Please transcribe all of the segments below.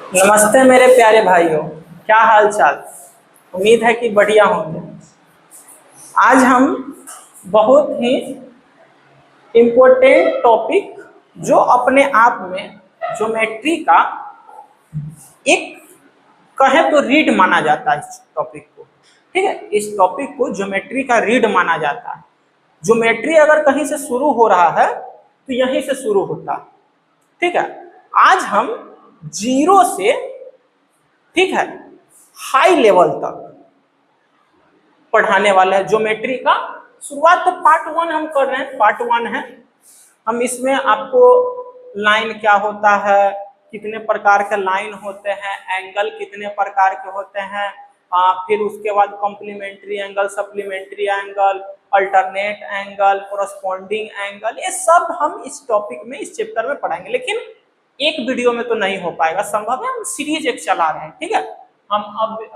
नमस्ते मेरे प्यारे भाइयों, क्या हाल चाल। उम्मीद है कि बढ़िया होंगे। आज हम बहुत ही इम्पोर्टेंट टॉपिक जो अपने आप में ज्योमेट्री का एक कहे तो रीड माना जाता है इस टॉपिक को। ठीक है, इस टॉपिक को ज्योमेट्री का रीड माना जाता है। ज्योमेट्री अगर कहीं से शुरू हो रहा है तो यहीं से शुरू होता है। ठीक है, आज हम जीरो से, ठीक है, हाई लेवल तक पढ़ाने वाले हैं ज्योमेट्री का। शुरुआत तो पार्ट 1 हम कर रहे हैं, पार्ट 1 है। हम इसमें आपको लाइन क्या होता है, कितने प्रकार के लाइन होते हैं, एंगल कितने प्रकार के होते हैं, फिर उसके बाद complementary angle, supplementary angle, alternate angle, corresponding angle, ये सब हम इस टॉपिक में, इस चैप्टर में पढ़ाएंगे। लेकिन एक वीडियो में तो नहीं हो पाएगा, संभव है। हम सीरीज एक चला रहे हैं। ठीक है, हम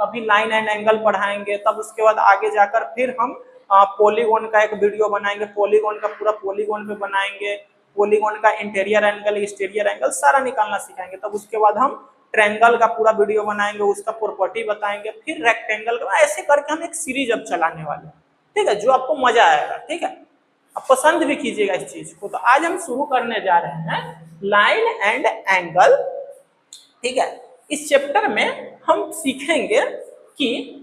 अभी लाइन एंड एंगल पढ़ाएंगे, तब उसके बाद आगे जाकर फिर हम पॉलीगॉन का एक वीडियो बनाएंगे। पॉलीगॉन का पूरा पॉलीगॉन पे बनाएंगे, पॉलीगॉन का इंटीरियर एंगल, एक्सटीरियर एंगल सारा निकालना सिखाएंगे। तब उसके बाद हम ट्रायंगल का पूरा वीडियो बनाएंगे, उसका प्रॉपर्टी बताएंगे, फिर रेक्टेंगल का, ऐसे करके हम एक सीरीज अब चलाने वाले हैं। ठीक है, जो आपको मजा आएगा। ठीक है, आप पसंद भी कीजिएगा इस चीज को। तो आज हम शुरू करने जा रहे हैं लाइन एंड एंगल। ठीक है, इस चैप्टर में हम सीखेंगे कि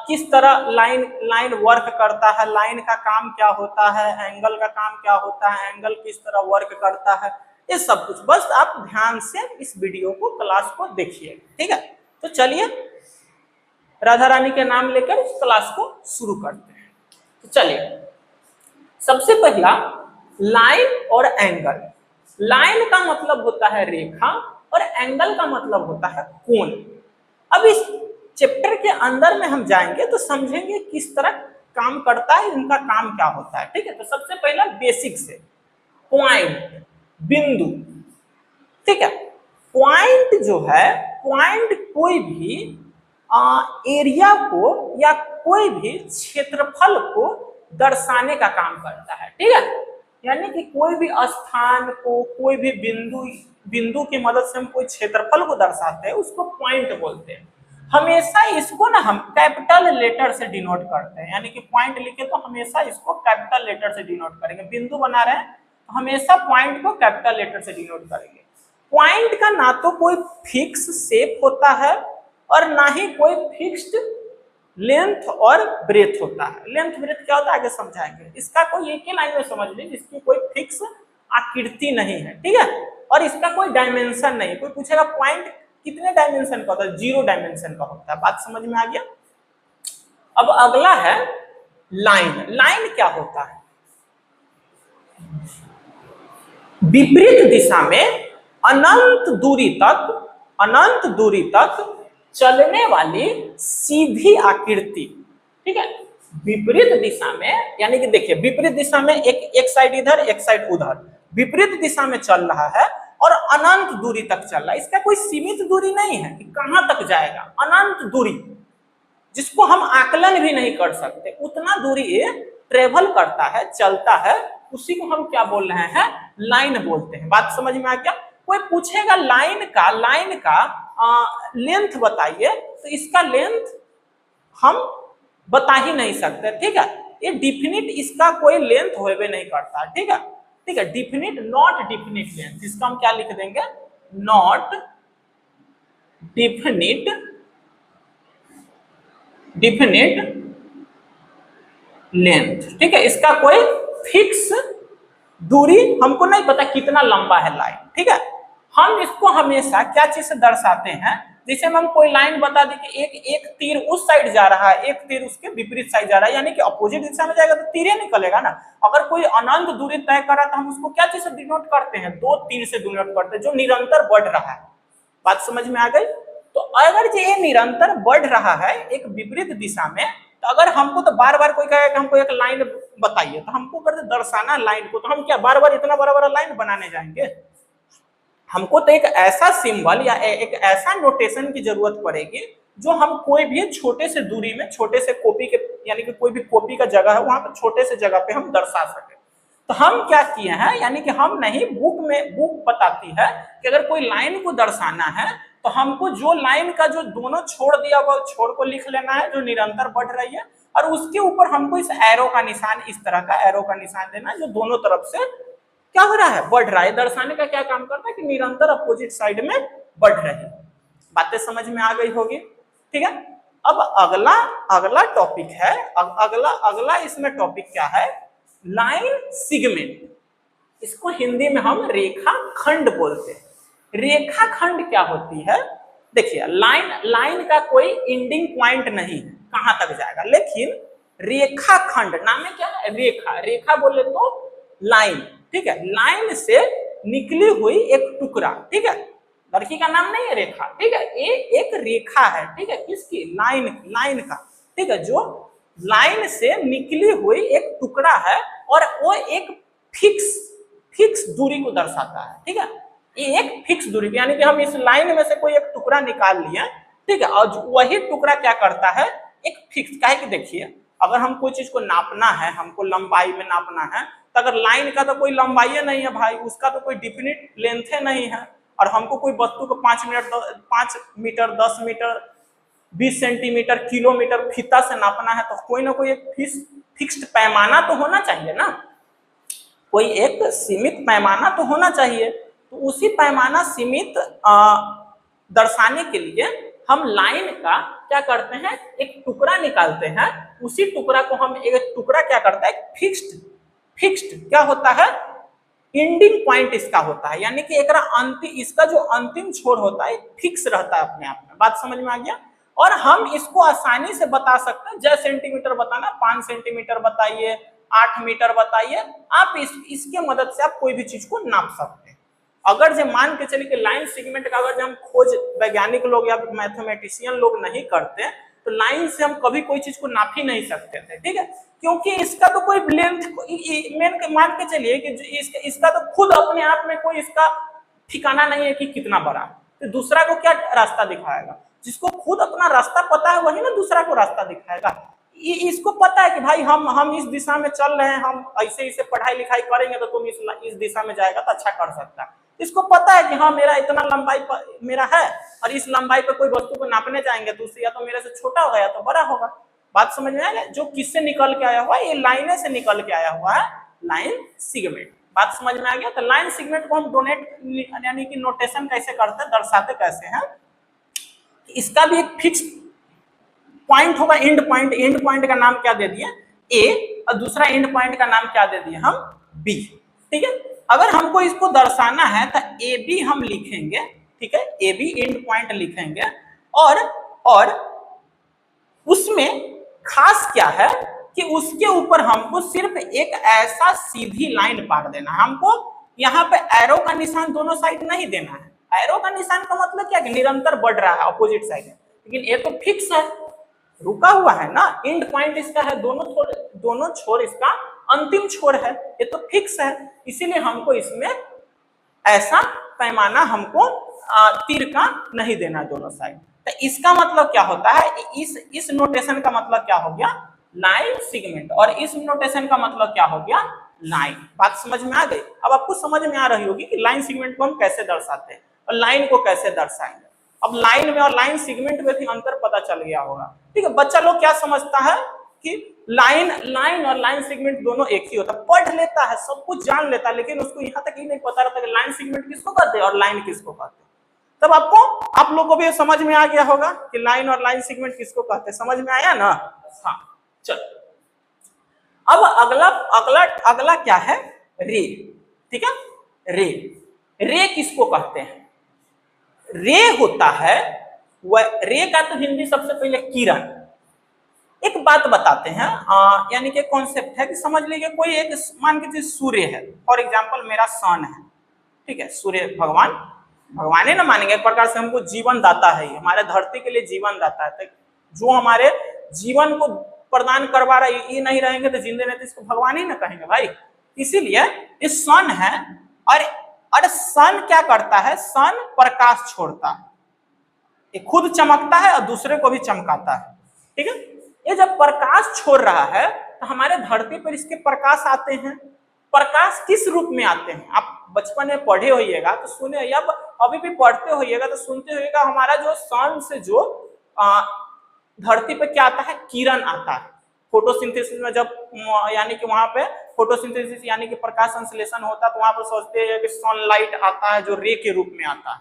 किस तरह लाइन वर्क करता है, लाइन का काम क्या होता है, एंगल का काम क्या होता है, एंगल किस तरह वर्क करता है, ये सब कुछ। बस आप ध्यान से इस वीडियो को, क्लास को देखिए। ठीक है, तो चलिए राधा रानी के नाम लेकर इस क्लास को शुरू करते हैं। तो चलिए, सबसे पहला लाइन और एंगल। लाइन का मतलब होता है रेखा और एंगल का मतलब होता है कोण। अब इस चैप्टर के अंदर में हम जाएंगे तो समझेंगे किस तरह काम करता है, इनका काम क्या होता है। ठीक है, तो सबसे पहला बेसिक से पॉइंट, बिंदु। ठीक है, पॉइंट जो है, पॉइंट कोई भी एरिया को या कोई भी क्षेत्रफल को दर्शाने का काम करता है। ठीक है, यानी कि कोई भी स्थान को, कोई भी बिंदु की मदद से हम कोई क्षेत्रफल को दर्शाते हैं, उसको पॉइंट बोलते हैं। हमेशा इसको ना हम कैपिटल लेटर से डिनोट करते हैं, यानी कि पॉइंट लिखे तो हमेशा इसको कैपिटल लेटर से डिनोट करेंगे। बिंदु बना रहे हैं तो हमेशा पॉइंट को कैपिटल लेटर से डिनोट करेंगे। पॉइंट का ना तो कोई फिक्स शेप होता है और ना ही कोई फिक्स्ड लेंथ और ब्रेथ होता है। लेंथ ब्रेथ क्या होता है आगे समझाएंगे। इसका कोई एक ही लाइन में समझ लीजिए, इसकी कोई फिक्स आकृति नहीं है। ठीक है, और इसका कोई डायमेंशन नहीं। कोई पूछेगा पॉइंट कितने डायमेंशन का होता है, 0 डायमेंशन का होता है। बात समझ में आ गया। अब अगला है लाइन। लाइन क्या होता है? विपरीत दिशा में अनंत दूरी तक चलने वाली सीधी आकृति। ठीक है, विपरीत दिशा में, यानी कि देखिए विपरीत दिशा में एक साइड इधर, एक साइड उधर, विपरीत दिशा में चल रहा है और अनंत दूरी तक चल रहा है। इसका कोई सीमित दूरी नहीं है कि कहां तक जाएगा। अनंत दूरी जिसको हम आकलन भी नहीं कर सकते, उतना दूरी ये ट्रेवल करता है, चलता है, उसी को हम क्या बोल रहे हैं? लाइन बोलते हैं। बात समझ में आ गया। कोई पूछेगा लाइन का लेंथ बताइए, तो इसका लेंथ हम बता ही नहीं सकते। ठीक है, ये डिफिनिट, इसका कोई लेंथ होवे नहीं करता। ठीक है, ठीक है, डिफिनिट, नॉट डिफिनिट लेंथ, इसका हम क्या लिख देंगे? Not definite length. ठीक है, इसका कोई फिक्स दूरी हमको नहीं पता कितना लंबा है लाइन। ठीक है, हम इसको हमेशा क्या चीज से दर्शाते हैं? जैसे हम कोई लाइन बता दें कि एक तीर उस साइड जा रहा है, एक तीर उसके विपरीत साइड जा रहा है, यानी कि अपोजिट दिशा में जाएगा तो तीर निकलेगा ना। अगर कोई अनंत दूरी तय करा तो हम उसको क्या चीज से डिनोट करते हैं? 2 तीर से डिनोट करते हैं, जो निरंतर बढ़ रहा है। बात समझ में आ गई। तो अगर ये निरंतर बढ़ रहा है एक विपरीत दिशा में, तो अगर हमको तो बार बार कोई कहेगा कि हमको एक लाइन बताइए, तो हमको करते दर्शाना लाइन को, तो हम क्या बार बार इतना बड़ा बड़ा लाइन बनाने जाएंगे? हमको तो एक ऐसा सिंबल या एक ऐसा नोटेशन की जरूरत पड़ेगी जो हम कोई भी छोटे से दूरी में, छोटे से कॉपी के, यानी कि कोई भी कॉपी का जगह है वहां पर छोटे से जगह पे हम दर्शा सके। तो हम क्या किए हैं, यानी कि हम नहीं, बुक बताती है कि अगर कोई लाइन को दर्शाना है तो हमको जो लाइन का जो दोनों छोड़ दिया हुआ छोड़ को लिख लेना है जो निरंतर बढ़ रही है, और उसके ऊपर हमको इस एरो का निशान, इस तरह का एरो का निशान देना है जो दोनों तरफ से क्या हो रहा है, बढ़ रहा है। दर्शाने का क्या काम करता है कि निरंतर अपोजिट साइड में बढ़ रही है। बातें समझ में आ गई होगी, ठीक है। अब अगला टॉपिक है, अगला इसमें टॉपिक क्या है, लाइन सिगमेंट। इसको हिंदी में हम रेखा खंड बोलते हैं। रेखा खंड क्या होती है, देखिए लाइन का कोई एंडिंग पॉइंट नहीं है, कहां तक जाएगा, लेकिन रेखा खंड नाम है क्या है, रेखा बोले तो लाइन, ठीक है। लाइन से निकली हुई एक टुकड़ा, ठीक है, लड़की का नाम नहीं है रेखा, ठीक है, ये एक रेखा है, ठीक है, किसकी, लाइन का, ठीक है, जो लाइन से निकली हुई एक टुकड़ा है और वो एक फिक्स दूरी को दर्शाता है, ठीक है। ये एक फिक्स दूरी, यानी कि हम इस लाइन में से कोई एक टुकड़ा निकाल लिए, ठीक है, और वही टुकड़ा क्या करता है, एक फिक्स, काहे कि देखिए अगर हम कोई चीज को नापना है, हमको लंबाई में नापना है, तो अगर लाइन का तो कोई लंबाई नहीं है भाई, उसका तो कोई डिफिनिट लेंथ नहीं है, और हमको कोई वस्तु को 5 मीटर 10 मीटर 20 सेंटीमीटर किलोमीटर फीता से नापना है, तो कोई ना कोई एक फिक्स्ड पैमाना तो होना चाहिए ना, कोई एक सीमित पैमाना तो होना चाहिए। तो उसी पैमाना सीमित दर्शाने के लिए हम लाइन का क्या करते हैं, एक टुकड़ा निकालते हैं, उसी टुकड़ा को हम, एक टुकड़ा क्या करता है, फिक्स्ड क्या होता है, एंडिंग पॉइंट इसका होता है, यानी कि इसका जो अंतिम छोर होता है फिक्स रहता है अपने आप में। बात समझ में आ गया। और हम इसको आसानी से बता सकते हैं, जैसे सेंटीमीटर बताना, 5 सेंटीमीटर बताइए, 8 मीटर बताइए, आप इसके मदद से आप कोई भी चीज को नाप सकते हैं। अगर जो मान के चलिए कि लाइन सेगमेंट का अगर हम खोज वैज्ञानिक लोग या मैथमेटिशियन लोग नहीं करते, तो लाइन से हम कभी कोई चीज को नाप ही नहीं सकते थे, ठीक है, क्योंकि इसका तो कोई लेंथ मान के चलिए कि इसका तो खुद अपने आप में कोई इसका ठिकाना नहीं है कि कितना बड़ा, तो दूसरा को क्या रास्ता दिखाएगा, जिसको खुद अपना रास्ता पता है वही ना दूसरा को रास्ता दिखाएगा। इसको पता है कि भाई हम इस दिशा में चल रहे हैं, हम ऐसे पढ़ाई लिखाई करेंगे तो तुम इस दिशा में जाएगा तो अच्छा कर सकता है। इसको पता है कि हाँ मेरा इतना लंबाई मेरा है, और इस लंबाई पे कोई वस्तु को नापने जाएंगे तो उससे या तो मेरे से छोटा होगा या तो बड़ा होगा। बात समझ में आएगा। जो किससे निकल के आया हुआ है, ये लाइने से निकल के आया हुआ है, लाइन सिगमेंट। बात समझ में आ गया। तो लाइन सिगमेंट को हम डोनेट यानी कि नोटेशन कैसे करते हैं, दर्शाते कैसे हैं, इसका भी एक फिक्स पॉइंट होगा, एंड पॉइंट का नाम क्या दे दिए, ए, और दूसरा एंड पॉइंट का नाम क्या दे दिए हम, बी, ठीक है। अगर हमको इसको दर्शाना है तो ए बी हम लिखेंगे, ठीक है, ए बी एंड पॉइंट लिखेंगे, और उसमें खास क्या है कि उसके ऊपर हमको सिर्फ एक ऐसा सीधी लाइन पार देना है, हमको यहाँ पे एरो का निशान दोनों साइड नहीं देना है। एरो का निशान का मतलब क्या है, निरंतर बढ़ रहा है अपोजिट साइड, लेकिन ये तो फिक्स है, रुका हुआ है ना, एंड पॉइंट इसका है, दोनों छोर इसका अंतिम छोर है, ये तो फिक्स है, इसीलिए हमको इसमें ऐसा पैमाना हमको तीर का नहीं देना दोनों साइड। तो इसका मतलब क्या होता है, इस नोटेशन का मतलब क्या हो गया, लाइन सिगमेंट, और इस नोटेशन का मतलब क्या हो गया, लाइन। बात समझ में आ गई। अब आपको समझ में आ रही होगी कि लाइन सिगमेंट को हम कैसे दर्शाते हैं और लाइन को कैसे दर्शाएंगे। अब लाइन में और लाइन सिगमेंट में भी अंतर पता चल गया होगा, ठीक है। बच्चा लोग क्या समझता है कि लाइन और लाइन सेगमेंट दोनों एक ही होता है, पढ़ लेता है, सब कुछ जान लेता है, लेकिन उसको यहाँ तक ही नहीं पता रहता कि लाइन सेगमेंट किसको कहते हैं और लाइन किसको कहते हैं। तब आप लोग को भी समझ में आ गया होगा कि लाइन और लाइन सेगमेंट किसको कहते हैं, समझ में आया ना। हाँ चलो, अब अगला क्या है, रे, ठीक है। रे किसको कहते हैं, रे होता है वह, रे का तो हिंदी सबसे पहले किरण। एक बात बताते हैं, यानी कि कॉन्सेप्ट है कि समझ लीजिए कोई एक मान के चीज सूर्य है, फॉर एग्जांपल मेरा सन है, ठीक है, सूर्य भगवान ही ना मानेंगे, एक प्रकार से हमको जीवन दाता है, हमारे धरती के लिए जीवन दाता है, तो जो हमारे जीवन को प्रदान करवा रहा है, ये नहीं रहेंगे तो जिंदे नहीं, तो इसको भगवान ही ना कहेंगे भाई। इसीलिए ये सन है, और सन क्या करता है, सन प्रकाश छोड़ता है, ये खुद चमकता है और दूसरे को भी चमकाता है, ठीक है। ये जब प्रकाश छोड़ रहा है तो हमारे धरती पर इसके प्रकाश आते हैं, प्रकाश किस रूप में आते हैं? आप बचपन में पढ़े होइएगा तो सुने, या अभी भी पढ़ते होइएगा तो सुनते होइएगा, हमारा जो सन से जो धरती पे क्या आता है, किरण आता है। फोटोसिंथेसिस में जब यानी कि वहां पे फोटोसिंथेसिस यानी कि प्रकाश संश्लेषण होता है, तो वहां पर सोचते हैं कि सनलाइट आता है जो रे के रूप में आता है,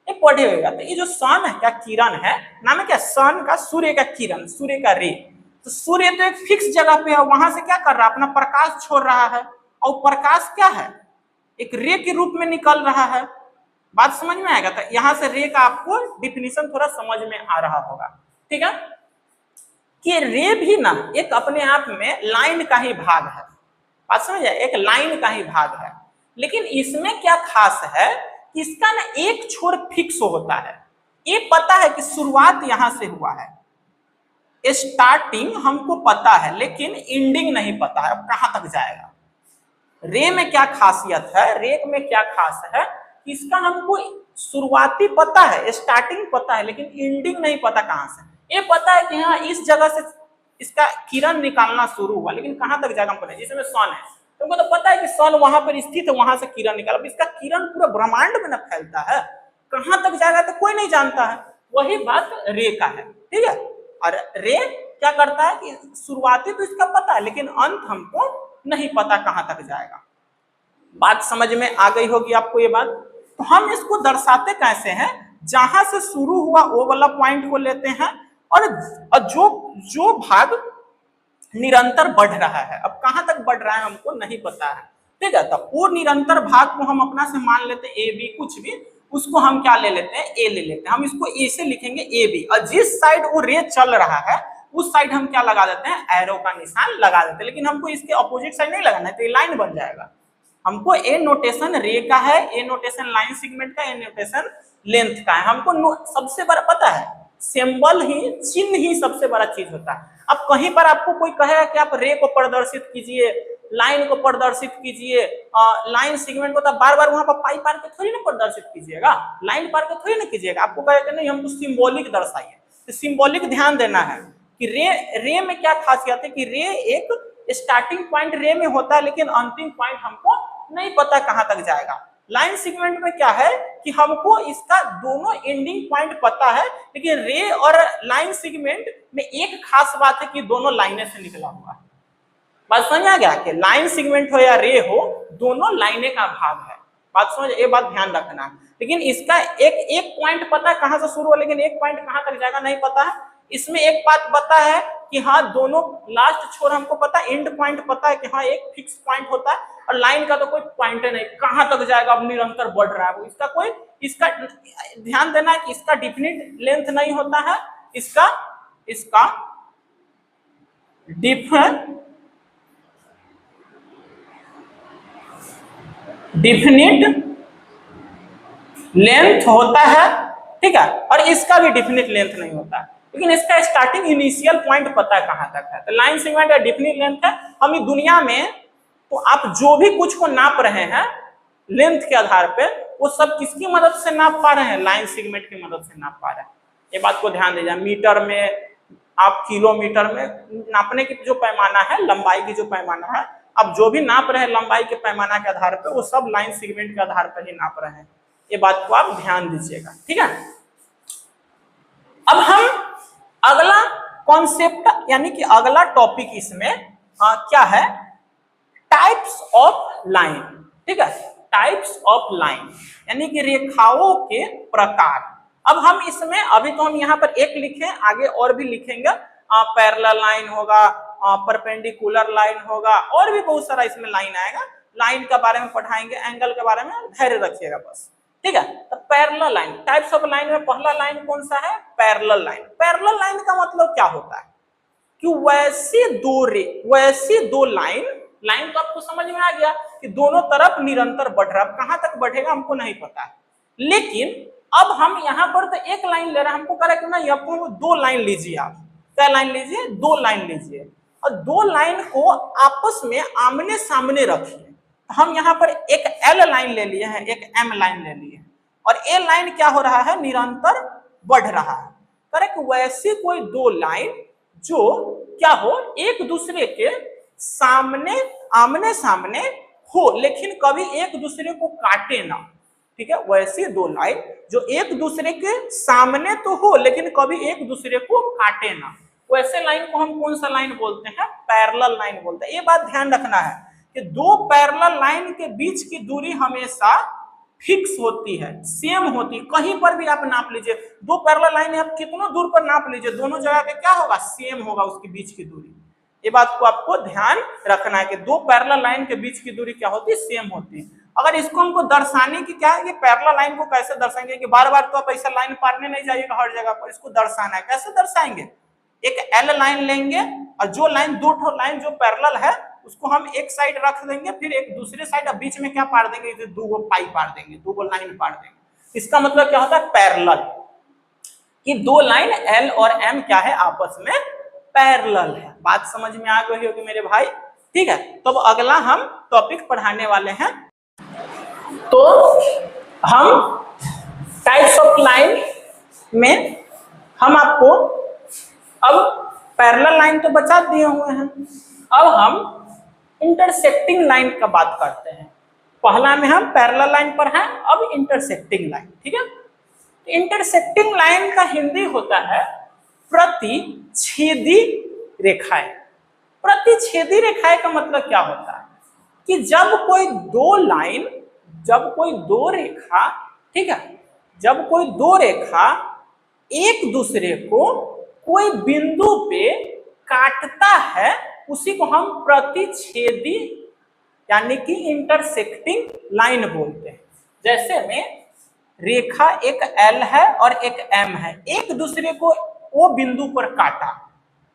ये पढ़े होगा। तो ये जो सन है क्या, किरण है, नाम है क्या, सन का, सूर्य का किरण, सूर्य का रे। तो सूर्य तो एक फिक्स जगह पे है, वहां से क्या कर रहा है, अपना प्रकाश छोड़ रहा है, और प्रकाश क्या है, एक रे के रूप में निकल रहा है। बात समझ में आएगा? तो यहां से रे का आपको डिफिनीशन थोड़ा समझ में आ रहा होगा, ठीक है, कि रे भी ना एक अपने आप में लाइन का ही भाग है। बात समझ आए, एक लाइन का ही भाग है, लेकिन इसमें क्या खास है कि इसका ना एक छोर फिक्स होता है। ये पता है कि शुरुआत यहां से हुआ है, स्टार्टिंग हमको पता है, लेकिन एंडिंग नहीं पता है, अब कहां तक जाएगा। रे में क्या खासियत है, रे में क्या खास है कि इसका हमको शुरुआती पता है, स्टार्टिंग पता है, लेकिन एंडिंग नहीं पता कहां से। ये पता है कि हाँ इस जगह से इसका किरण निकालना शुरू हुआ, लेकिन कहां तक जाएगा हमको नहीं। जिसमें सन है, तुमको तो पता है कि सन वहां पर स्थित है, वहां से किरण निकाला, इसका किरण पूरा ब्रह्मांड में न फैलता है, कहां तक जाएगा तो कोई नहीं जानता है। वही बात रे का है, ठीक है। और रे क्या करता है कि शुरुआती तो इसका पता है, लेकिन अंत हमको नहीं पता कहां तक जाएगा। बात समझ में आ गई होगी आपको ये बात। तो हम इसको दर्शाते कैसे हैं, जहां से शुरू हुआ वो वाला पॉइंट को लेते हैं, और जो जो भाग निरंतर बढ़ रहा है, अब कहां तक बढ़ रहा है हमको नहीं पता है, ठीक है। तो वो निरंतर भाग को हम अपना से मान लेते हैं ए बी, कुछ भी, उसको हम क्या ले लेते हैं, ए ले लेते हैं। हम इसको ए से लिखेंगे ए बी, और जिस साइड वो रे चल रहा है उस साइड हम क्या लगा देते हैं, एरो का निशान लगा देते हैं। लेकिन हमको इसके अपोजिट साइड नहीं लगाना है, तो ये लाइन बन जाएगा। हमको ए नोटेशन रे का है, ए नोटेशन लाइन सेगमेंट का, ए नोटेशन लेंथ का है। हमको सबसे बड़ा पता है, सिंबल ही, चिन्ह ही सबसे बड़ा चीज होता है। अब कहीं पर आपको कोई कहेगा कि आप रे को प्रदर्शित कीजिए, लाइन को प्रदर्शित कीजिए, लाइन सेगमेंट को, तो बार बार वहां पर पाई पार के थोड़ी ना प्रदर्शित कीजिएगा, लाइन पार के थोड़ी ना कीजिएगा। आपको कहेगा नहीं हमको सिंबॉलिक दर्शाइए, तो सिंबॉलिक ध्यान देना है कि रे में क्या खासियत है कि रे एक स्टार्टिंग पॉइंट रे में होता है, लेकिन अंतिम पॉइंट हमको नहीं पता कहां तक जाएगा। लाइन सेगमेंट में क्या है कि हमको इसका दोनों एंडिंग पॉइंट पता है, लेकिन रे और लाइन सेगमेंट में एक खास बात है कि दोनों लाइनें से निकला हुआ है। बात समझ आ गया कि लाइन सेगमेंट हो या रे हो, दोनों लाइनें का भाग है। बात समझ, ये बात ध्यान रखना। लेकिन इसका एक पॉइंट पता है कहां से शुरू हो, लेकिन एक पॉइंट कहां तक जाएगा नहीं पता है। इसमें एक बात पता है कि हाँ दोनों लास्ट छोर हमको पता है, एंड पॉइंट पता है कि हाँ एक फिक्स पॉइंट होता है, और लाइन का तो कोई पॉइंट नहीं, कहां तक जाएगा, अब निरंतर बढ़ रहा है। इसका कोई, इसका ध्यान देना है कि इसका डिफिनिट लेंथ नहीं होता है, इसका डिफिनिट लेंथ होता है, ठीक है, और इसका भी डिफिनिट लेंथ नहीं होता है। लेकिन इसका स्टार्टिंग इनिशियल पॉइंट पता है कहां तक है। तो लाइन सेगमेंट का डिफिनिट लेंथ है। हम इस दुनिया में तो आप जो भी कुछ को नाप रहे हैं लेंथ के आधार पे, वो सब किसकी मदद से नाप पा रहे हैं, लाइन सेगमेंट की मदद से नाप पा रहे हैं। ये बात को ध्यान दीजिए। मीटर में, आप किलोमीटर में नापने की जो पैमाना है, लंबाई की जो पैमाना है, आप जो भी नाप रहे हैं लंबाई के पैमाना के आधार पे, वो सब लाइन सेगमेंट के आधार पर ही नाप रहे हैं। ये बात को आप ध्यान दीजिएगा, ठीक है। अब हम अगला कॉन्सेप्ट यानी कि अगला टॉपिक इसमें क्या है, टाइप्स ऑफ लाइन, ठीक है। टाइप्स ऑफ लाइन यानी कि रेखाओं के प्रकार। अब हम इसमें, अभी तो हम यहाँ पर एक लिखे, आगे और भी लिखेंगे। पैरेलल लाइन होगा, परपेंडिकुलर लाइन होगा, और भी बहुत सारा इसमें लाइन आएगा। लाइन के बारे में पढ़ाएंगे, एंगल के बारे में धैर्य रखिएगा बस, ठीक है। तो parallel line, types of line में पहला लाइन कौन सा है, पैरेलल लाइन। पैरेलल लाइन का मतलब क्या होता है कि वैसी दो लाइन तो आपको समझ में आ गया कि दोनों तरफ निरंतर बढ़ रहा है। कहां तक बढ़ेगा हमको नहीं पता है, लेकिन अब हम यहाँ पर तो एक लाइन ले रहे हैं, हमको कह रहा है कि नहीं आपको दो लाइन लीजिए। आप क्या लाइन लीजिए, दो लाइन लीजिए, और दो लाइन को आपस में आमने सामने रखिए। हम यहाँ पर एक एल लाइन ले लिए हैं, एक एम लाइन ले लिए, और ए लाइन क्या हो रहा है, निरंतर बढ़ रहा है। करेक्ट। वैसे कोई दो लाइन जो क्या हो, एक दूसरे के सामने, आमने सामने हो लेकिन कभी एक दूसरे को काटे ना, ठीक है। वैसे दो लाइन जो एक दूसरे के सामने तो हो लेकिन कभी एक दूसरे को काटे ना, वैसे लाइन को हम कौन सा लाइन बोलते हैं? पैरेलल लाइन बोलते हैं। ये बात ध्यान रखना है कि दो पैरेलल लाइन के बीच की दूरी हमेशा फिक्स होती है, सेम होती है। कहीं पर भी आप नाप लीजिए, दो पैरेलल लाइन आप कितना दूर पर नाप लीजिए, दोनों जगह पे क्या होगा? सेम होगा उसके बीच की दूरी। ये बात को आपको ध्यान रखना है कि दो पैरेलल लाइन के बीच की दूरी क्या होती है? सेम होती है। अगर इसको हमको दर्शाने की क्या है कि पैरेलल लाइन को कैसे दर्शाएंगे कि बार बार तो आप ऐसा लाइन पारने नहीं जाइएगा हर जगह पर, इसको दर्शाना है। कैसे दर्शाएंगे? एक एल लाइन लेंगे और जो लाइन दो ठो लाइन जो पैरेलल है उसको हम एक साइड रख देंगे, फिर एक दूसरे साइड और बीच में क्या पार देंगे? दो पाई पार देंगे, दो लाइन पार देंगे। इसका मतलब क्या होता है? पैरेलल, कि दो लाइन एल और एम क्या है? आपस में पैरेलल है। बात समझ में आ गई होगी मेरे भाई, ठीक है। तो अब अगला हम टॉपिक पढ़ाने वाले हैं। तो हम टाइप्स ऑफ लाइन में हम आपको अब पैरेलल लाइन तो बचा दिए हुए हैं, अब हम इंटरसेक्टिंग लाइन का बात करते हैं। पहला में हम पैरेलल लाइन पर हैं, अब इंटरसेक्टिंग लाइन, ठीक है। इंटरसेक्टिंग लाइन का हिंदी होता है प्रतिच्छेदी रेखाएं। प्रतिच्छेदी रेखाएं का मतलब क्या होता है कि जब कोई दो लाइन, जब कोई दो रेखा, ठीक है, जब कोई दो रेखा एक दूसरे को कोई बिंदु पे काटता है उसी को हम प्रतिच्छेदी यानी कि इंटरसेक्टिंग लाइन बोलते हैं। जैसे में रेखा एक एल है और एक एम है, एक दूसरे को वो बिंदु पर काटा,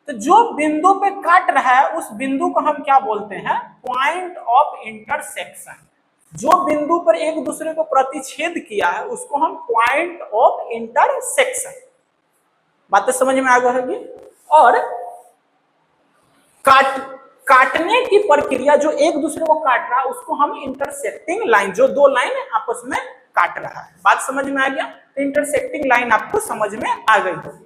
तो जो बिंदु पे काट रहा है उस बिंदु को हम क्या बोलते हैं? Point of intersection. जो बिंदु पर एक दूसरे को प्रतिच्छेद किया है उसको हम पॉइंट ऑफ इंटरसेक्शन। बातें समझ में आ गई होगी। और काटने की प्रक्रिया, जो एक दूसरे को काट रहा है उसको हम इंटरसेक्टिंग लाइन, जो दो लाइन आपस में काट रहा है। बात समझ में आ गया? तो इंटरसेक्टिंग लाइन आपको समझ में आ गई होगी।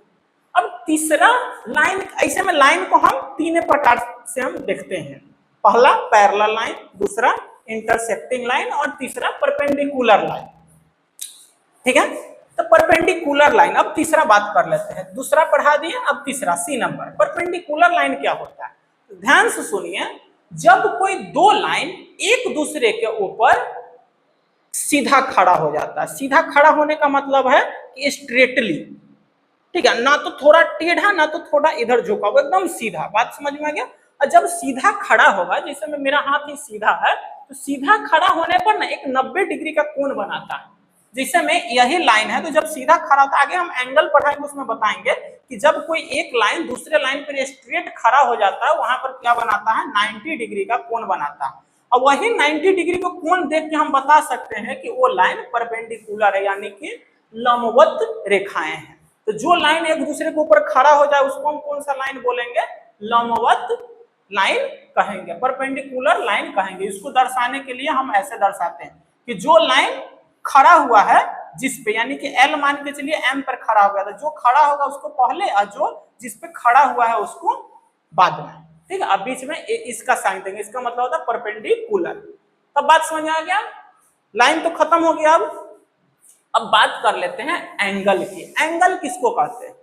अब तीसरा लाइन, ऐसे में लाइन को हम तीन प्रकार से हम देखते हैं। पहला पैरेलल लाइन, दूसरा इंटरसेक्टिंग लाइन और तीसरा परपेंडिकुलर लाइन, ठीक है। तो परपेंडिकुलर लाइन, अब तीसरा बात कर लेते हैं। दूसरा पढ़ा दिए, अब तीसरा सी नंबर। परपेंडिकुलर लाइन क्या होता है? ध्यान से सुनिए। जब कोई दो लाइन एक दूसरे के ऊपर सीधा खड़ा हो जाता है, सीधा खड़ा होने का मतलब है कि स्ट्रेटली, ठीक है, ना तो थोड़ा टेढ़ा ना तो थोड़ा इधर झुका हुआ, एकदम सीधा। बात समझ में आ गया? और जब सीधा खड़ा होगा, जैसे में मेरा हाथ ही सीधा है, तो सीधा खड़ा होने पर ना एक 90 डिग्री का कोण बनाता है। जैसे में यही लाइन है, तो जब सीधा खड़ा होता है, आगे हम एंगल पढ़ाएंगे उसमें बताएंगे कि जब कोई एक लाइन दूसरे लाइन पर स्ट्रेट खड़ा हो जाता है वहां पर क्या बनाता है? 90 डिग्री का कोण बनाता है। और वही 90 डिग्री का कोण देख के हम बता सकते हैं कि वो लाइन परपेंडिकुलर है, यानी कि लंबवत रेखाएं हैं। तो जो लाइन एक दूसरे के ऊपर खड़ा हो जाए उसको हम कौन सा लाइन बोलेंगे? लंबवत लाइन कहेंगे, परपेंडिकुलर लाइन कहेंगे। इसको दर्शाने के लिए हम ऐसे दर्शाते हैं कि जो लाइन खड़ा हुआ है जिस पे, यानी कि एल मान के चलिए एम पर खड़ा हो गया था, जो खड़ा होगा उसको पहले और जो जिस पे खड़ा हुआ है उसको बाद में, ठीक है। अब बीच में इसका साइन देंगे, इसका मतलब होता है परपेंडिकुलर। तब बात समझ में आ गया? लाइन तो खत्म हो गया। अब बात कर लेते हैं एंगल की। एंगल किसको कहते हैं?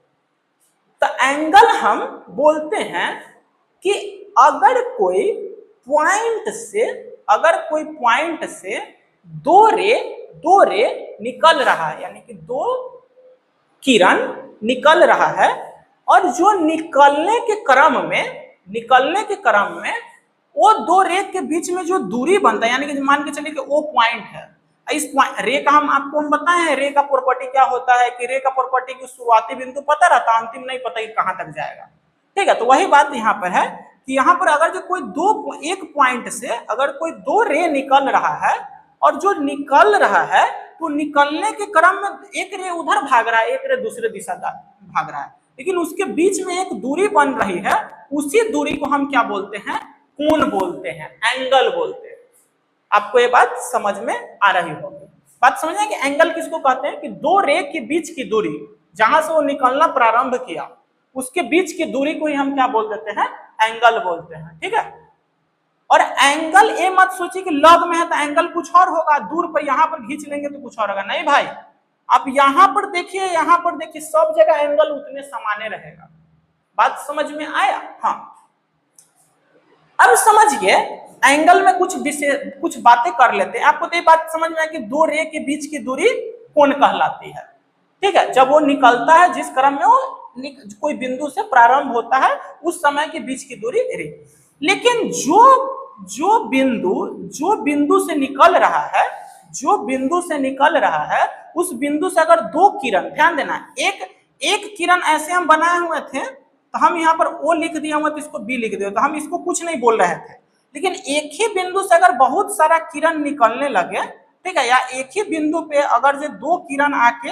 तो एंगल हम बोलते हैं कि अगर कोई पॉइंट से दो रे निकल रहा है, यानी कि दो किरण निकल रहा है, और जो निकलने के क्रम में वो दो रे के बीच में जो दूरी बनता है, यानी कि मान के चलिए कि वो पॉइंट है, इस रे का हम बताए हैं, रे का प्रॉपर्टी क्या होता है कि रे का प्रॉपर्टी की शुरुआती बिंदु पता रहता, अंतिम नहीं पता कि कहां तक जाएगा, ठीक है। तो वही बात यहाँ पर है कि यहाँ पर अगर जो कोई एक पॉइंट से अगर कोई दो रे निकल रहा है, और जो निकल रहा है तो निकलने के क्रम में एक रे उधर भाग रहा है, एक रे दूसरे दिशा भाग रहा है, लेकिन उसके बीच में एक दूरी बन रही है, उसी दूरी को हम क्या बोलते हैं? कोण बोलते हैं, एंगल बोलते हैं। आपको ये बात समझ में आ रही होगी। बात समझे कि एंगल किसको कहते हैं? कि दो रे के बीच की दूरी, जहां से वो निकलना प्रारंभ किया उसके बीच की दूरी को ही हम क्या बोल देते हैं? एंगल बोलते हैं, ठीक है। और एंगल ए मत सोचिए कि लग में है तो एंगल कुछ और होगा, दूर पर यहां पर खींच लेंगे तो कुछ और होगा, नहीं भाई। आप यहां पर देखिए, यहां पर देखिए, सब जगह एंगल उतने समाने रहेगा। बात समझ में आया? हाँ, अब समझिए एंगल में कुछ बातें कर लेते हैं। आपको तो ये बात समझ में आए कि दो रे के बीच की दूरी कोण कहलाती है, ठीक है। जब वो निकलता है, जिस क्रम में वो कोई बिंदु से प्रारंभ होता है, उस समय के बीच की दूरी रे। लेकिन जो बिंदु से निकल रहा है, जो बिंदु से निकल रहा है, उस बिंदु से अगर दो किरण, ध्यान देना, एक किरण ऐसे हम बनाए हुए थे, तो हम यहाँ पर ओ लिख दिया हुआ तो इसको बी लिख दिया, तो हम इसको कुछ नहीं बोल रहे थे। लेकिन एक ही बिंदु से अगर बहुत सारा किरण निकलने लगे, ठीक है, या एक ही बिंदु पे अगर जो दो किरण आके,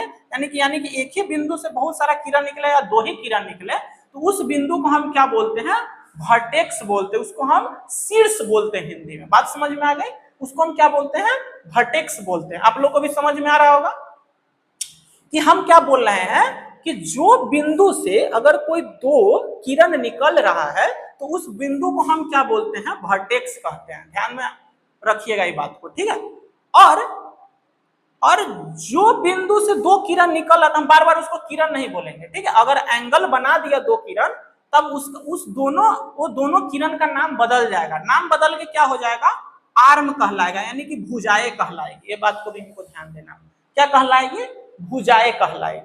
यानी कि एक ही बिंदु से बहुत सारा किरण निकले या दो ही किरण निकले, तो उस बिंदु को हम क्या बोलते हैं? वर्टेक्स बोलते हैं, उसको हम शीर्ष बोलते हैं हिंदी में। बात समझ में आ गई? उसको हम क्या बोलते हैं? वर्टेक्स बोलते हैं। आप लोग को भी समझ में आ रहा होगा कि हम क्या बोल रहे हैं कि जो बिंदु से अगर कोई दो किरण निकल रहा है, तो उस बिंदु को हम क्या बोलते हैं? वर्टेक्स कहते हैं। ध्यान में रखिएगा ये बात को, ठीक है। और जो बिंदु से दो किरण निकल रहा, हम बार बार उसको किरण नहीं बोलेंगे, ठीक है। अगर एंगल बना दिया दो किरण, तब वो दोनों किरण का नाम बदल जाएगा। नाम बदल के क्या हो जाएगा? आर्म कहलाएगा, यानी कि भुजाएं कहलाएगी। ये बात को भी हमको ध्यान देना, क्या कहलाएगी? भुजाएं कहलाएगी,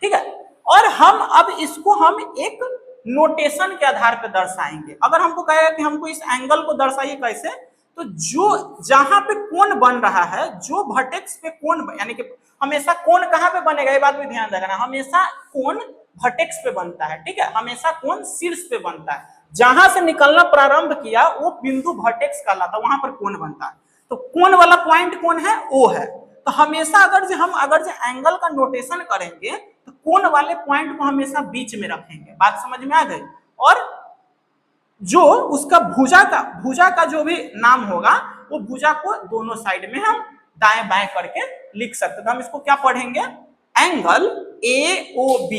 ठीक है। और हम अब इसको हम एक नोटेशन के आधार पर दर्शाएंगे। अगर हमको कहेगा कि हमको इस एंगल को दर्शाइए कैसे, तो जो जहां पे कोण बन रहा है, जो वर्टेक्स पे कोण, यानी कि हमेशा कोण कहां पे बनेगा, ये बात भी ध्यान रखना, हमेशा कोण वर्टेक्स पे बनता है, ठीक है। हमेशा कोण शीर्ष पे बनता है। जहां से निकलना प्रारंभ किया वो बिंदु वर्टेक्स कहलाता है, वहां पर कोण बनता है। तो कोण वाला पॉइंट कौन है? ओ है। तो हमेशा अगर जो एंगल का नोटेशन करेंगे, तो कोण वाले पॉइंट को हमेशा बीच में रखेंगे। बात समझ में आ गई? और जो उसका भुजा का जो भी नाम होगा, वो भुजा को दोनों साइड में हम दाएं बाएं करके लिख सकते हैं। तो हम इसको क्या पढ़ेंगे? Angle AOB,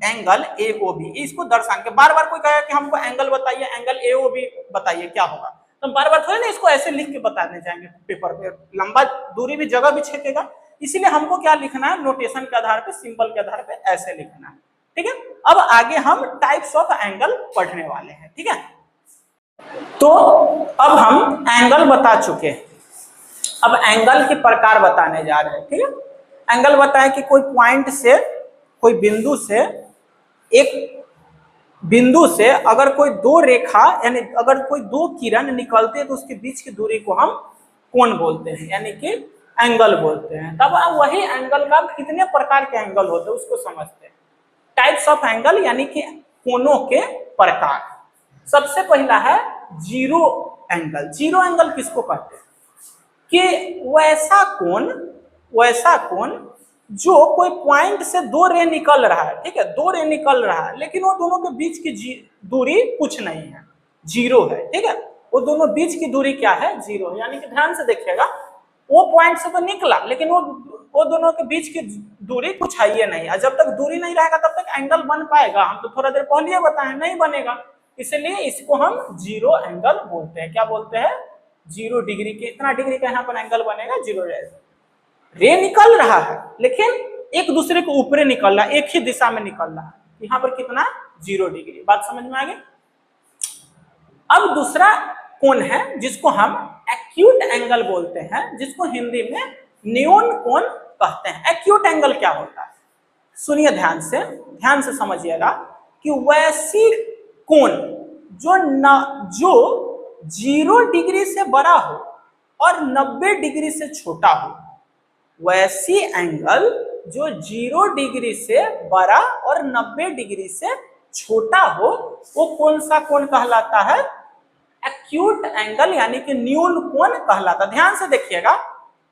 angle AOB। इसको दर्शाएंगे। बार बार कोई कहेगा कि हमको एंगल बताइए, एंगल AOB बताइए, क्या होगा? तो बार बार थोड़ी ना इसको ऐसे लिख के बताने जाएंगे पेपर पे, लंबा दूरी भी जगह भी छेकेगा। इसीलिए हमको क्या लिखना है? नोटेशन के आधार पे, सिंबल के आधार पे ऐसे लिखना है, ठीक है। अब आगे हम टाइप्स ऑफ एंगल पढ़ने वाले हैं, ठीक है। तो अब हम एंगल बता चुके हैं, अब एंगल के प्रकार बताने जा रहे हैं, ठीक है। एंगल बताए कि कोई पॉइंट से, कोई बिंदु से, एक बिंदु से अगर कोई दो रेखा, यानी अगर कोई दो किरण निकलते हैं, तो उसके बीच की दूरी को हम कोण बोलते हैं, यानी कि एंगल बोलते हैं। तब वही एंगल का कितने प्रकार के एंगल होते हैं उसको समझते हैं। टाइप्स ऑफ एंगल, यानी कि कोणों के प्रकार। सबसे पहला है जीरो एंगल। जीरो एंगल किसको कहते हैं? कि वैसा कोण जो कोई पॉइंट से दो रे निकल रहा है, ठीक है, दो रे निकल रहा है, लेकिन वो दोनों के बीच की दूरी कुछ नहीं है, जीरो है, ठीक है। वो दोनों बीच की दूरी क्या है? जीरो है। यानी कि ध्यान से देखिएगा, वो पॉइंट से तो निकला, लेकिन वो दोनों के बीच की दूरी कुछ है ये नहीं। जब तक दूरी नहीं रहेगा तब तक एंगल बन पाएगा? हम तो थोड़ा देर पहले बताए, नहीं बनेगा। इसलिए इसको हम जीरो एंगल बोलते हैं। क्या बोलते हैं? 0 डिग्री के, इतना डिग्री का यहाँ पर एंगल बनेगा, जीरो। रे निकल रहा है, लेकिन एक दूसरे को ऊपर निकल रहा है, एक ही दिशा में निकल रहा है, यहाँ पर कितना? 0 डिग्री। बात समझ में आ गई? अब दूसरा कोण है जिसको हम एक्यूट एंगल बोलते हैं, जिसको हिंदी में न्यून कोण कहते हैं। एक्यूट एंगल क्या होता है? सुनिए ध्यान से समझिएगा कि वैसी कोण जो 0 डिग्री से बड़ा हो और 90 डिग्री से छोटा हो, वैसी एंगल जो 0 डिग्री से बड़ा और 90 डिग्री से छोटा हो, वो कौन सा कोण कहलाता है? एक्यूट एंगल, यानी कि न्यून कोण कहलाता। ध्यान से देखिएगा,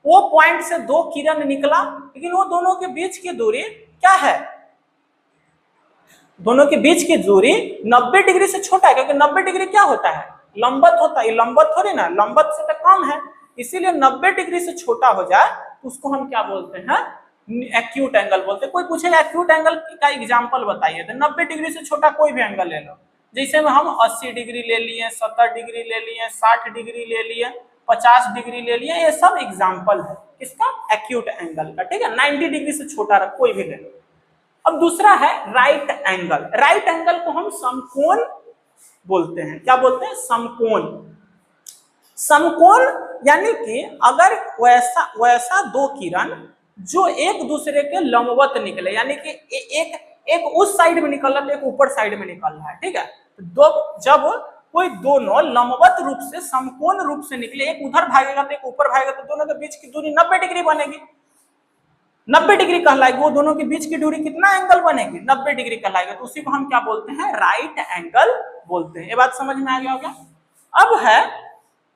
वो पॉइंट से दो किरण निकला, लेकिन वो दोनों के बीच की दूरी क्या है? दोनों के बीच की दूरी 90 डिग्री से छोटा है, क्योंकि 90 डिग्री क्या होता है? लंबवत होता है। लंबवत थोड़ी ना, लंबवत से तो कम है। इसीलिए 90 डिग्री से छोटा हो जाए तो उसको हम क्या बोलते हैं? एक्यूट एंगल बोलते हैं। कोई पूछेगा एक्यूट एंगल का एग्जांपल बताइए, तो 90 डिग्री से छोटा कोई भी एंगल ले लो, जैसे में हम 80 डिग्री ले लिए, 70 डिग्री ले लिए, 60 डिग्री ले लिए, 50 डिग्री ले लिए, ये सब एग्जाम्पल है किसका, एक्यूट एंगल का, ठीक है। 90 डिग्री से छोटा रख, कोई भी ले लो। अब दूसरा है राइट एंगल। राइट एंगल को हम समकोण बोलते हैं। क्या बोलते हैं, समकोण। समकोण यानी कि अगर वैसा दो किरण जो एक दूसरे के लंबवत निकले, यानी कि एक उस साइड में निकल रहा है, एक ऊपर साइड में निकल रहा है, ठीक है। जब कोई दोनों लंबवत रूप से समकोण रूप से निकले, एक उधर भागेगा तो एक ऊपर भागेगा, तो दोनों के बीच की दूरी 90 डिग्री बनेगी। 90 डिग्री कहलाएगी, वो दोनों के बीच की दूरी कितना एंगल बनेगी, 90 डिग्री कहलाएगा। तो उसी को हम क्या बोलते हैं, राइट एंगल बोलते हैं। ये बात समझ में आ गया होगा। अब है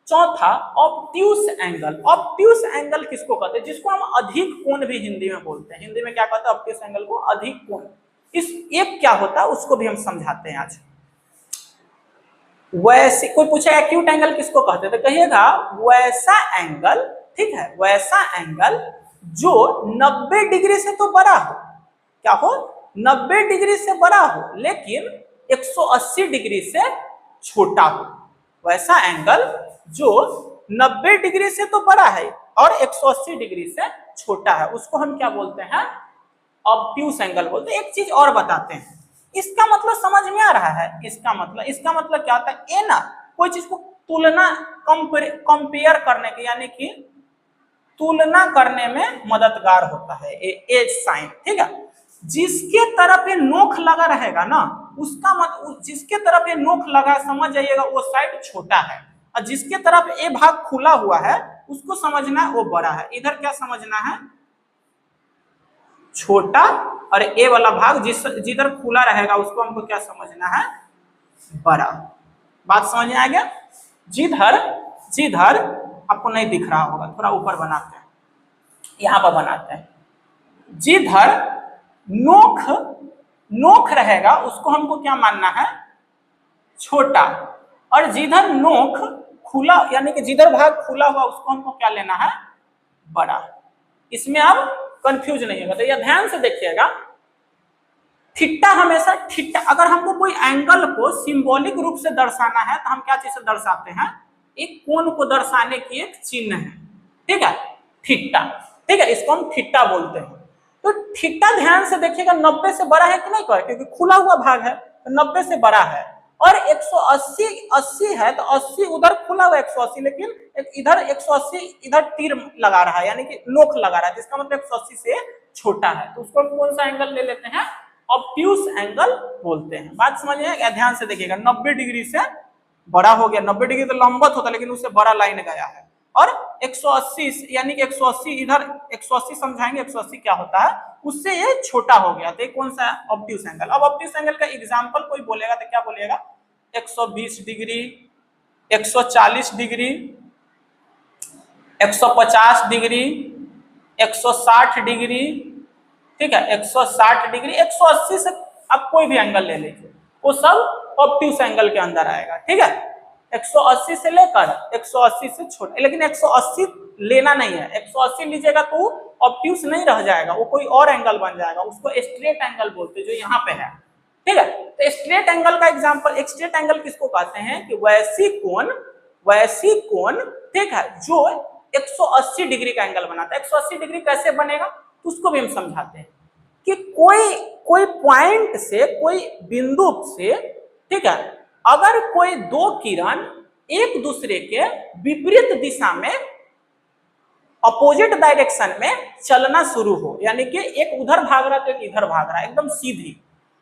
चौथा ऑब्ट्यूस एंगल। ऑब्ट्यूस एंगल किसको कहते हैं, जिसको हम अधिक कोण भी हिंदी में बोलते हैं। हिंदी में क्या कहते हैं, ऑब्ट्यूस एंगल को अधिक कोण। इस एक क्या होता है उसको भी हम समझाते हैं आज। वैसे कोई पूछे एक्यूट एंगल किसको कहते हैं, तो कहिएगा वैसा एंगल, ठीक है, वैसा एंगल जो 90 डिग्री से तो बड़ा हो, क्या हो, 90 डिग्री से बड़ा हो, लेकिन 180 डिग्री से छोटा हो। वैसा एंगल जो 90 डिग्री से तो बड़ा है और 180 डिग्री से छोटा है, उसको हम क्या बोलते हैं, ऑब्ट्यूस एंगल बोलते हैं। एक चीज और बताते हैं, इसका मतलब समझ में आ रहा है। इसका मतलब क्या होता है, ये ना कोई चीज को तुलना, कंपेयर करने के, यानी कि तुलना करने में मददगार होता है ए साइन, ठीक है। जिसके तरफ ये नोक लगा रहेगा ना, उसका मतलब, जिसके तरफ ये नोक लगा समझ जाइएगा वो साइड छोटा है, और जिसके तरफ ये भाग खुला हुआ है उसको समझना है वो बड़ा है। इधर क्या समझना है, छोटा, और ए वाला भाग जिधर खुला रहेगा उसको हमको क्या समझना है, बड़ा। बात समझ में आ गया। जिधर आपको नहीं दिख रहा होगा, थोड़ा ऊपर बनाते हैं, यहां पर बनाते हैं। जिधर नोक रहेगा उसको हमको क्या मानना है, छोटा, और जिधर नोक खुला, यानी कि जिधर भाग खुला हुआ उसको हमको क्या लेना है, बड़ा। इसमें अब कंफ्यूज नहीं होगा, तो यह ध्यान से देखिएगा। थीटा हमेशा, थीटा अगर हमको कोई एंगल को सिंबॉलिक रूप से दर्शाना है तो हम क्या चीज से दर्शाते हैं, एक कोण को दर्शाने की एक चिन्ह है, ठीक है, थीटा, ठीक है, इसको हम थीटा बोलते हैं। तो थीटा ध्यान से देखिएगा 90 से बड़ा है कि नहीं, क्योंकि खुला हुआ भाग है तो 90 से बड़ा है, और 180 है तो 80 उधर खुला हुआ 180, लेकिन इधर 180 इधर तीर लगा रहा है, यानी कि नोक लगा रहा है, जिसका मतलब 180 से छोटा है, तो उसको हम कौन सा एंगल ले लेते हैं, ऑब्ट्यूस एंगल बोलते हैं। बात समझ में आएगा, ध्यान से देखिएगा, 90 डिग्री से बड़ा हो गया, 90 डिग्री तो लंबवत होता है लेकिन उससे बड़ा लाइन गया है, और 180 यानी कि 180 इधर 180 समझाएंगे, 180 क्या होता है, उससे ये छोटा हो गया, तो कौन सा है, ऑब्ट्यूस एंगल। अब ऑब्ट्यूस एंगल का एग्जांपल कोई बोलेगा तो क्या बोलेगा, 120 डिग्री, 140 डिग्री, 150 डिग्री, 160 डिग्री, ठीक है, 160 डिग्री, 180 से आप कोई भी एंगल ले लीजिए, वो सब ऑब्ट्यूस एंगल के अंदर आएगा, ठीक है। 180 से लेकर 180 से छोटा, लेकिन 180 लेना नहीं है, 180 लीजिएगा तो ऑब्ट्यूस नहीं रह जाएगा, वो कोई और एंगल बन जाएगा, उसको स्ट्रेट एंगल बोलते हैं, जो यहाँ पे है, ठीक है। तो स्ट्रेट एंगल का एग्जांपल, स्ट्रेट एंगल किसको कहते हैं, कि वैसी कोण, ठीक है, जो 180 डिग्री का एंगल बनाता है। 180 डिग्री कैसे बनेगा, तो उसको भी हम समझाते हैं कि कोई पॉइंट से, कोई बिंदु से, ठीक है, अगर कोई दो किरण एक दूसरे के विपरीत दिशा में, अपोजिट डायरेक्शन में चलना शुरू हो, यानी कि एक उधर भाग रहा है तो एक इधर भाग रहा है, एकदम सीधी,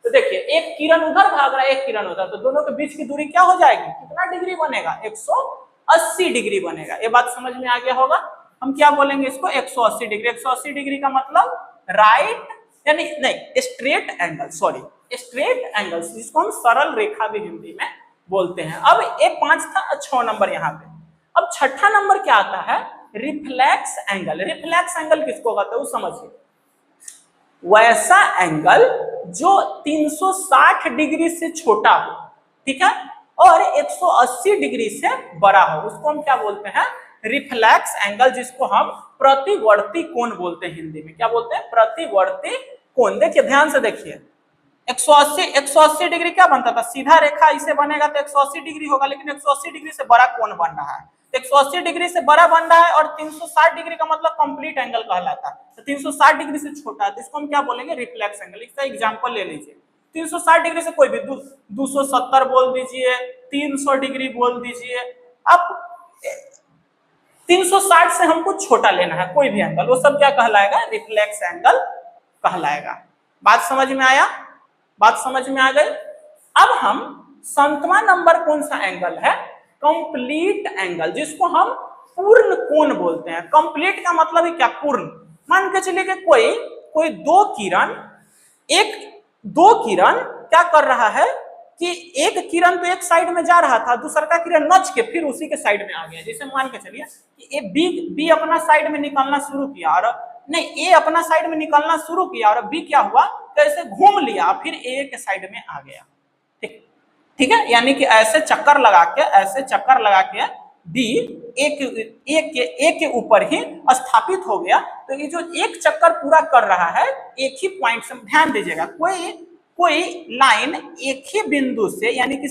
तो देखिए एक किरण उधर भाग रहा है, एक किरण उधर, तो दोनों के बीच की दूरी क्या हो जाएगी, कितना डिग्री बनेगा, 180 डिग्री बनेगा। ये बात समझ में आ गया होगा। हम क्या बोलेंगे इसको, 180 डिग्री। 180 डिग्री का मतलब राइट, यानी नहीं, straight angle, sorry, straight angle, जिसको हम सरल रेखा भी हिंदी में बोलते हैं। अब ये 5 था, 6 नंबर यहाँ पे। अब छठा नंबर क्या आता है, रिफ्लेक्स एंगल। रिफ्लेक्स एंगल किसको कहते हैं वो समझिए, वैसा एंगल जो 360 डिग्री से छोटा हो, ठीक है, और 180 डिग्री से बड़ा हो, उसको हम क्या बोलते हैं, रिफ्लेक्स एंगल, जिसको हम प्रतिवर्ती कोण बोलते हैं हिंदी में। क्या बोलते हैं, प्रतिवर्ती कोण। देखिए ध्यान से देखिए, 180 डिग्री क्या बनता था, सीधा रेखा इसे बनेगा तो 180 डिग्री होगा, लेकिन 180 डिग्री से बड़ा कोण बन रहा है, तो 180 डिग्री से बड़ा बन रहा है और 360 डिग्री का मतलब कंप्लीट एंगल कहलाता है, तो 360 डिग्री से छोटा है तो इसको हम क्या बोलेंगे, रिफ्लेक्स एंगल। इसका एग्जांपल ले लीजिए, 360 डिग्री से कोई भी 270 बोल दीजिए, 300 डिग्री बोल दीजिए, अब 360 से हमको छोटा लेना है कोई भी एंगल, वो सब क्या कहलाएगा, रिफ्लेक्स एंगल कहलाएगा। बात समझ में आया, बात समझ में आ गई। अब हम 7वां नंबर कौन सा एंगल है, कंप्लीट एंगल, जिसको हम पूर्ण कोण बोलते हैं। कंप्लीट का मतलब है क्या, पूर्ण। मान के चलिए कि कोई दो किरण क्या कर रहा है कि एक किरण तो एक साइड में जा रहा था, दूसरा का किरण नच के फिर उसी के साइड में आ गया। जैसे मान के चलिए कि बी अपना साइड में निकलना शुरू किया और नहीं, ए अपना साइड में निकलना शुरू किया और बी क्या हुआ, तो ऐसे घूम लिया फिर ए के साइड में आ गया। ठीक है, यानी कि ऐसे चक्कर लगा के बी ए के ऊपर ही स्थापित हो गया। तो ये जो एक चक्कर पूरा कर रहा है एक ही पॉइंट से, ध्यान दीजिएगा, कोई लाइन एक ही बिंदु से यानी कि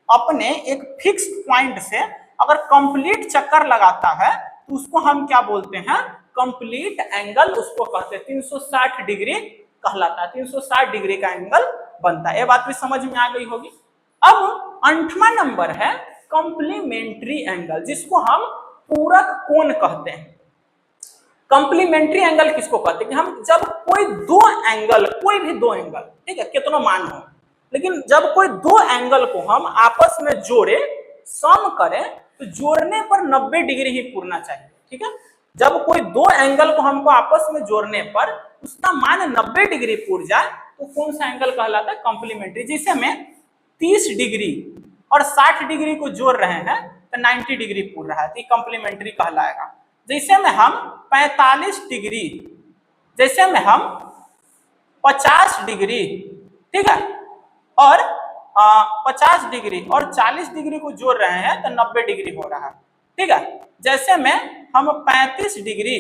अपने एक फिक्स्ड पॉइंट से अगर कंप्लीट चक्कर लगाता है तो उसको हम क्या बोलते हैं, कंप्लीट एंगल उसको कहते हैं। 360 डिग्री कहलाता है, 360 डिग्री का एंगल बनता है। ये बात भी समझ में आ गई होगी। अब 8वां नंबर है कॉम्प्लीमेंट्री एंगल, जिसको हम पूरक कोण कहते हैं। कॉम्प्लीमेंट्री एंगल किसको कहते हैं कि हम जब कोई भी दो एंगल, ठीक है, कितना मान हो, लेकिन जब कोई दो एंगल को हम आपस में जोड़े, सम करें, तो जोड़ने पर 90 डिग्री ही पूरना चाहिए। ठीक है, जब कोई दो एंगल को हमको आपस में जोड़ने पर उसका मान 90 डिग्री पूर जाए तो कौन सा एंगल कहलाता है, कॉम्प्लीमेंट्री। जैसे में 30 डिग्री और 60 डिग्री को जोड़ रहे हैं तो 90 डिग्री पूर रहा है, तो कॉम्प्लीमेंट्री कहलाएगा। जैसे में हम 45 डिग्री, जैसे में हम 50 डिग्री, ठीक है, और 50 डिग्री और 40 डिग्री को जोड़ रहे हैं तो 90 डिग्री हो रहा है। ठीक है, जैसे में हम 35 डिग्री,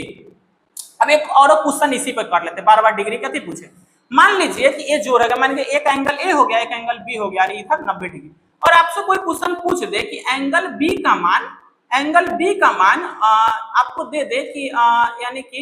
अब एक और क्वेश्चन इसी पर कर लेते हैं, बार बार डिग्री कैसे पूछे। मान लीजिए कि ये जोड़ेगा, मान लीजिए एक एंगल ए हो गया, एक एंगल बी हो गया, इधर 90 डिग्री, और आपसे कोई क्वेश्चन पूछ दे कि एंगल बी का मान आपको दे दे कि यानी कि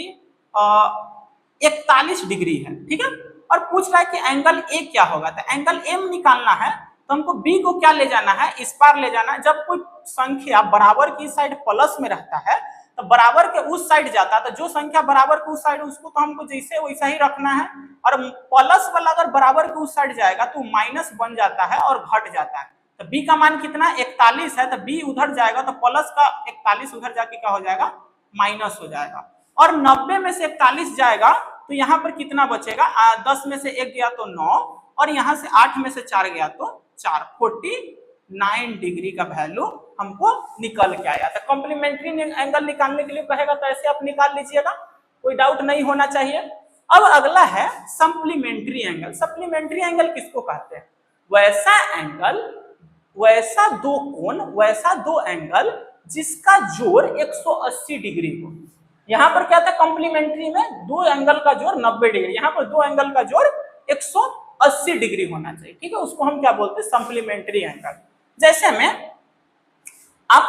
41 डिग्री है, ठीक है, और पूछ रहा है कि एंगल ए क्या होगा, तो एंगल एम निकालना है तो हमको बी को क्या ले जाना है, इस पार ले जाना है। जब कोई संख्या बराबर की साइड प्लस में रहता है तो बराबर के उस साइड जाता है, तो जो संख्या बराबर के उस साइड उसको तो हमको जैसे वैसा ही रखना है, और प्लस वाला अगर बराबर के उस साइड जाएगा तो माइनस बन जाता है और घट जाता है। तो बी का मान कितना 41 है, तो बी उधर जाएगा तो प्लस का 41 उधर जाके क्या हो जाएगा, माइनस हो जाएगा, और 90 में से 41 जाएगा तो यहाँ पर कितना बचेगा, 10 में से 1 गया तो 9, और यहाँ से 8 में से 4 गया तो 4, 49 डिग्री का वैल्यू हमको निकल के आया। तो कॉम्प्लीमेंट्री एंगल निकालने के लिए कहेगा तो ऐसे आप निकाल लीजिएगा, कोई डाउट नहीं होना चाहिए। अब अगला है सप्लीमेंट्री एंगल। सप्लीमेंट्री एंगल किसको कहते हैं, वैसा दो एंगल जिसका जोड़ 180 डिग्री हो। यहाँ पर क्या था, कॉम्प्लीमेंट्री में दो एंगल का जोड़ 90 डिग्री, यहाँ पर दो एंगल का जोड़ 180 डिग्री होना चाहिए। ठीक है, उसको हम क्या बोलते हैं, सप्लीमेंट्री एंगल। जैसे में आप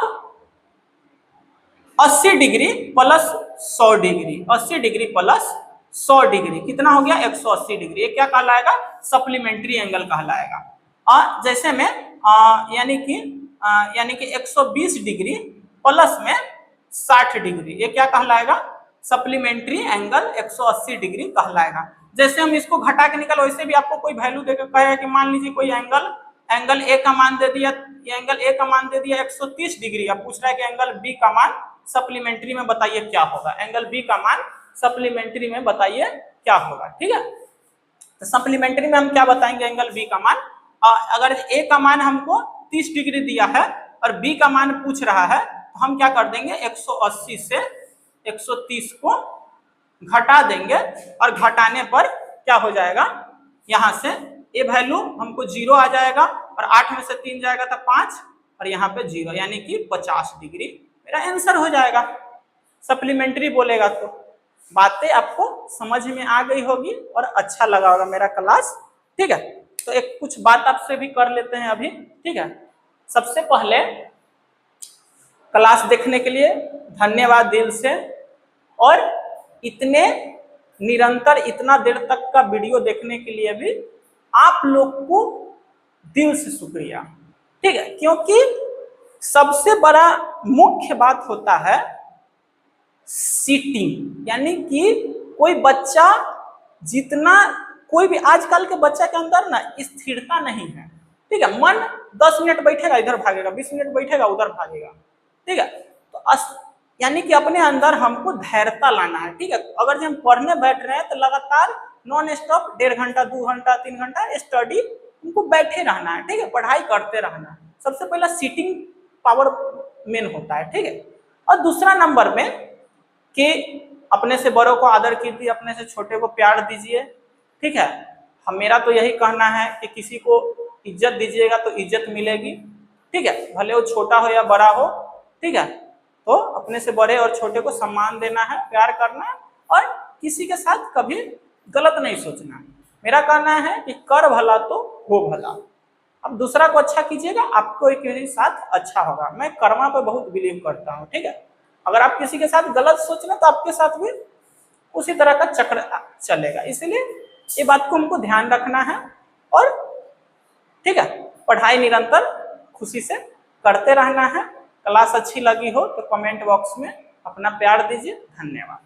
80 degree plus 100 degree, 80 degree plus 100 degree कितना हो गया, 180 डिग्री, ये क्या कहलाएगा, सप्लीमेंट्री एंगल कहलाएगा। और जैसे में यानी कि 120 डिग्री प्लस में 60 डिग्री, ये क्या कहलाएगा, सप्लीमेंट्री एंगल 180 डिग्री कहलाएगा। जैसे हम इसको घटा के निकल, वैसे भी आपको कोई वैल्यू देकर कहेगा कि मान लीजिए कोई एंगल ए का मान दे दिया, एंगल ए का मान दे दिया 130 डिग्री, अब पूछ रहा है कि एंगल बी का मान सप्लीमेंट्री में बताइए क्या होगा, एंगल बी का मान सप्लीमेंट्री में बताइए क्या होगा। ठीक है, तो सप्लीमेंट्री में हम क्या बताएंगे, एंगल बी का मान, अगर ए का मान हमको 30 डिग्री दिया है और बी का मान पूछ रहा है तो हम क्या कर देंगे, 180 से 130 को घटा देंगे, और घटाने पर क्या हो जाएगा, यहाँ से ए वैल्यू हमको 0 आ जाएगा, और 8 में से 3 जाएगा तो 5, और यहाँ पे 0 यानी कि 50 डिग्री मेरा आंसर हो जाएगा। सप्लीमेंट्री बोलेगा तो बातें आपको समझ में आ गई होगी और अच्छा लगा होगा मेरा क्लास। ठीक है, तो एक कुछ बात आपसे भी कर लेते हैं अभी, ठीक है। सबसे पहले क्लास देखने के लिए धन्यवाद दिल से, और इतने निरंतर इतना देर तक का वीडियो देखने के लिए भी आप लोग को दिल से शुक्रिया, ठीक है। क्योंकि सबसे बड़ा मुख्य बात होता है सीटिंग, यानी कि कोई बच्चा जितना, कोई भी आजकल के बच्चा के अंदर ना स्थिरता नहीं है, ठीक है। मन 10 मिनट बैठेगा इधर भागेगा, 20 मिनट बैठेगा उधर भागेगा, ठीक है। तो यानी कि अपने अंदर हमको धैर्यता लाना है, ठीक है। अगर हम पढ़ने बैठ रहे हैं तो लगातार नॉन स्टॉप 1.5 घंटा 2 घंटा 3 घंटा स्टडी उनको बैठे रहना है, ठीक है, पढ़ाई करते रहना है। सबसे पहला सीटिंग पावर मेन होता है, ठीक है। और दूसरा नंबर में कि अपने से बड़ों को आदर कीजिए, अपने से छोटे को प्यार दीजिए, ठीक है। मेरा तो यही कहना है कि किसी को इज्जत दीजिएगा तो इज्जत मिलेगी, ठीक है, भले वो छोटा हो या बड़ा हो, ठीक है। तो अपने से बड़े और छोटे को सम्मान देना है, प्यार करना है, और किसी के साथ कभी गलत नहीं सोचना है। मेरा कहना है कि कर भला तो हो भला। अब दूसरा को अच्छा कीजिएगा, आपको एक साथ अच्छा होगा। मैं कर्मा पे बहुत बिलीव करता हूँ, ठीक है। अगर आप किसी के साथ गलत सोच रहे तो आपके साथ भी उसी तरह का चक्र चलेगा, इसलिए ये बात को हमको ध्यान रखना है, और ठीक है, पढ़ाई निरंतर खुशी से करते रहना है। क्लास अच्छी लगी हो तो कमेंट बॉक्स में अपना प्यार दीजिए। धन्यवाद।